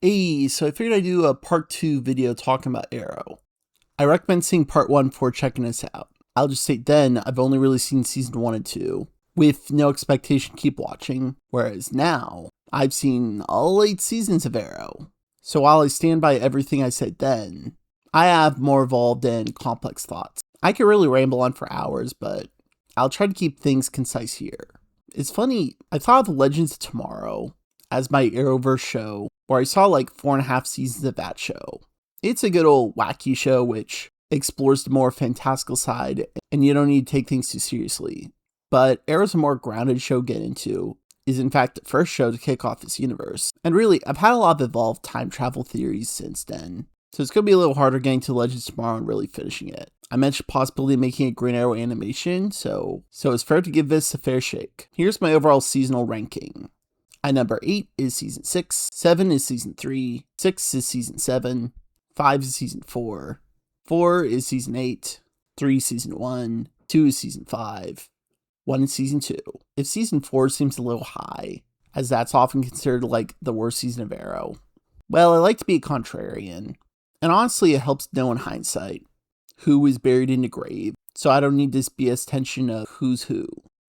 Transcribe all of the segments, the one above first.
Hey, so I figured I'd do a part 2 video talking about Arrow. I recommend seeing part 1 before checking this out. I'll just state then, I've only really seen season 1 and 2, with no expectation to keep watching, whereas now, I've seen all 8 seasons of Arrow. So while I stand by everything I said then, I have more evolved and complex thoughts. I could really ramble on for hours, but I'll try to keep things concise here. It's funny, I thought of Legends of Tomorrow as my Arrowverse show, where I saw like 4.5 seasons of that show. It's a good old wacky show which explores the more fantastical side, and you don't need to take things too seriously. But Arrow's a more grounded show to get into, is in fact the first show to kick off this universe. And really, I've had a lot of evolved time travel theories since then, so it's going to be a little harder getting to Legends Tomorrow and really finishing it. I mentioned possibility of making a Green Arrow animation, so it's fair to give this a fair shake. Here's my overall seasonal ranking. At number 8 is season 6, 7 is season 3, 6 is season 7, 5 is season 4, 4 is season 8, 3 is season 1, 2 is season 5, 1 is season 2. If season 4 seems a little high, as that's often considered like the worst season of Arrow, well, I like to be a contrarian. And honestly, it helps know in hindsight who is buried in the grave, so I don't need this BS tension of who's who.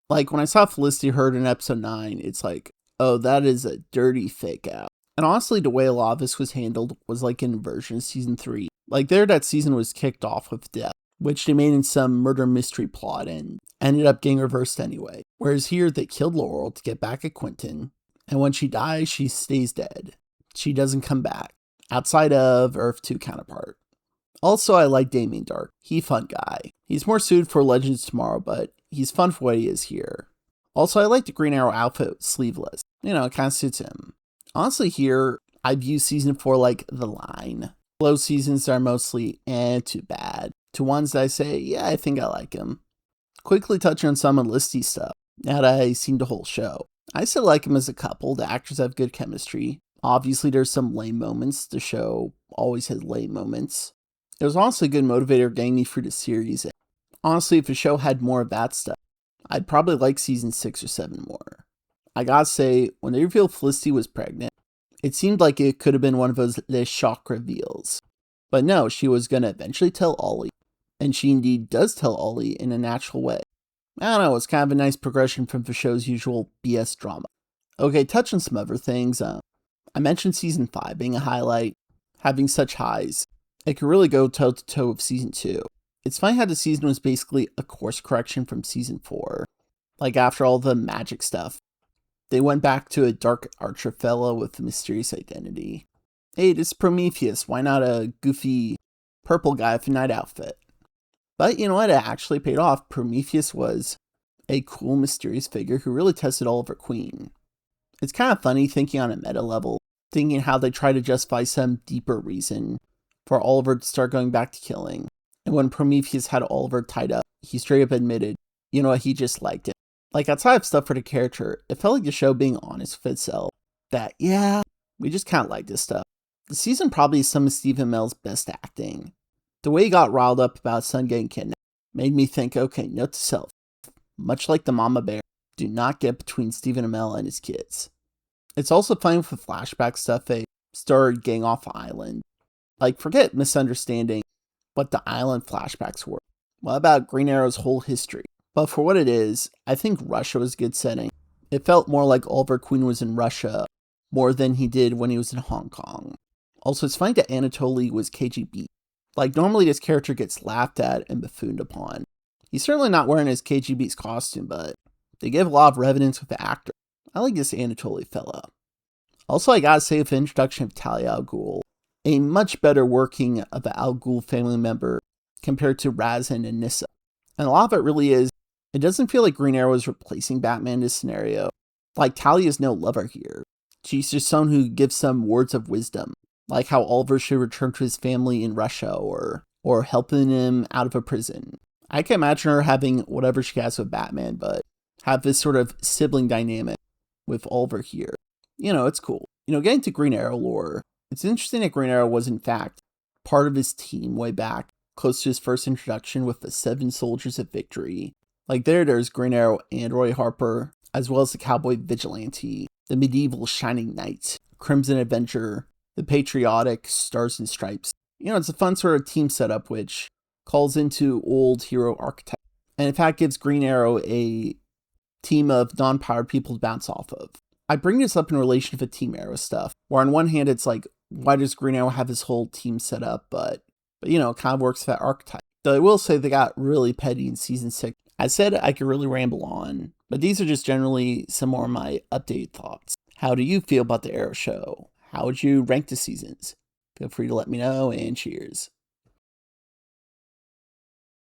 Like when I saw Felicity Hurd in episode 9, it's like, oh, that is a dirty fake out. And honestly, the way a lot of this was handled was like in version of season 3. Like there, that season was kicked off with death, which they made in some murder mystery plot and ended up getting reversed anyway. Whereas here, they killed Laurel to get back at Quentin, and when she dies, she stays dead. She doesn't come back, outside of Earth 2 counterpart. Also, I like Damien Darhk. He's a fun guy. He's more suited for Legends Tomorrow, but he's fun for what he is here. Also, I like the Green Arrow outfit sleeveless. It kind of suits him. Honestly, here, I view season 4 like the line. Low seasons are mostly too bad, to ones that I say, yeah, I think I like him. Quickly touching on some enlistee stuff, now that I've seen the whole show. I still like him as a couple, the actors have good chemistry. Obviously, there's some lame moments, the show always has lame moments. It was also a good motivator getting me through the series. Honestly, if the show had more of that stuff, I'd probably like season 6 or 7 more. I gotta say, when they revealed Felicity was pregnant, it seemed like it could have been one of those Les shock reveals. But no, she was gonna eventually tell Ollie, and she indeed does tell Ollie in a natural way. I don't know, it's kind of a nice progression from the show's usual BS drama. Okay, touching some other things, I mentioned season 5 being a highlight, having such highs. It could really go toe-to-toe with season 2. It's funny how the season was basically a course correction from season 4. Like after all the magic stuff, they went back to a dark archer fellow with a mysterious identity. Hey, this is Prometheus, why not a goofy purple guy with a night outfit? But you know what, it actually paid off. Prometheus was a cool, mysterious figure who really tested Oliver Queen. It's kind of funny thinking on a meta level, thinking how they try to justify some deeper reason for Oliver to start going back to killing. And when Prometheus had Oliver tied up, he straight up admitted, he just liked it. Like outside of stuff for the character, it felt like the show being honest with itself. That, yeah, we just kind of like this stuff. The season probably is some of Stephen Amell's best acting. The way he got riled up about his son getting kidnapped made me think, okay, note to self. Much like the mama bear, do not get between Stephen Amell and his kids. It's also funny with the flashback stuff they started getting off the island. Like, forget misunderstanding what the island flashbacks were. What about Green Arrow's whole history? But for what it is, I think Russia was a good setting. It felt more like Oliver Queen was in Russia more than he did when he was in Hong Kong. Also, it's funny that Anatoly was KGB. Like, normally this character gets laughed at and buffooned upon. He's certainly not wearing his KGB's costume, but they give a lot of reverence with the actor. I like this Anatoly fella. Also, I gotta say with the introduction of Talia al Ghul, a much better working of the Al Ghul family member compared to Razin and Nyssa. And a lot of it really is, it doesn't feel like Green Arrow is replacing Batman in this scenario. Like, Talia is no lover here. She's just someone who gives some words of wisdom, like how Oliver should return to his family in Russia or helping him out of a prison. I can imagine her having whatever she has with Batman, but have this sort of sibling dynamic with Oliver here. It's cool. Getting to Green Arrow lore, it's interesting that Green Arrow was in fact part of his team way back, close to his first introduction with the 7 Soldiers of Victory. Like there's Green Arrow and Roy Harper, as well as the Cowboy Vigilante, the medieval Shining Knight, Crimson Avenger, the patriotic Stars and Stripes. It's a fun sort of team setup which calls into old hero archetypes, and in fact gives Green Arrow a team of non-powered people to bounce off of. I bring this up in relation to Team Arrow stuff, where on one hand it's like, why does Green Arrow have his whole team set up? But it kind of works for that archetype. Though I will say they got really petty in season 6. I said I could really ramble on, but these are just generally some more of my updated thoughts. How do you feel about the Arrow show? How would you rank the seasons? Feel free to let me know, and cheers.